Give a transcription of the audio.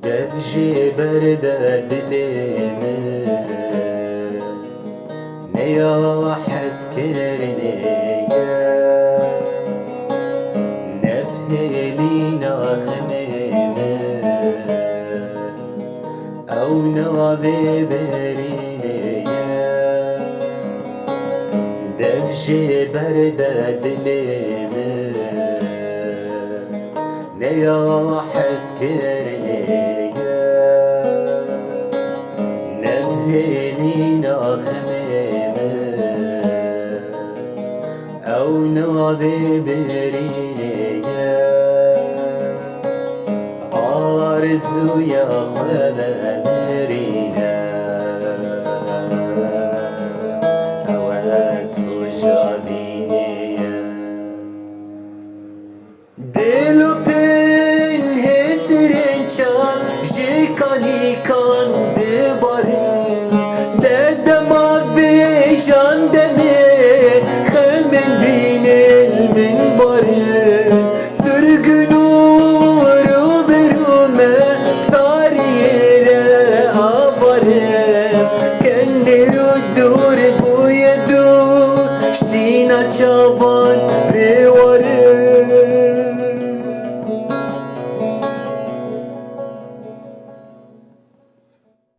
Devji berde dilimi ne ya heskerini ne bhelina khmeme او نابه برینه devji berde dilimi ne ya heskerini نبهنينا خميمة أو نابي برينية عارزو يا خواب مرينا أواسو جابينية دلو بين هسرين شان جيكاني كان جاندمي خمن بين المنبر سرقنور وبرومه طاريره أبره كندرو الدور بويدو شتينا شابان بوري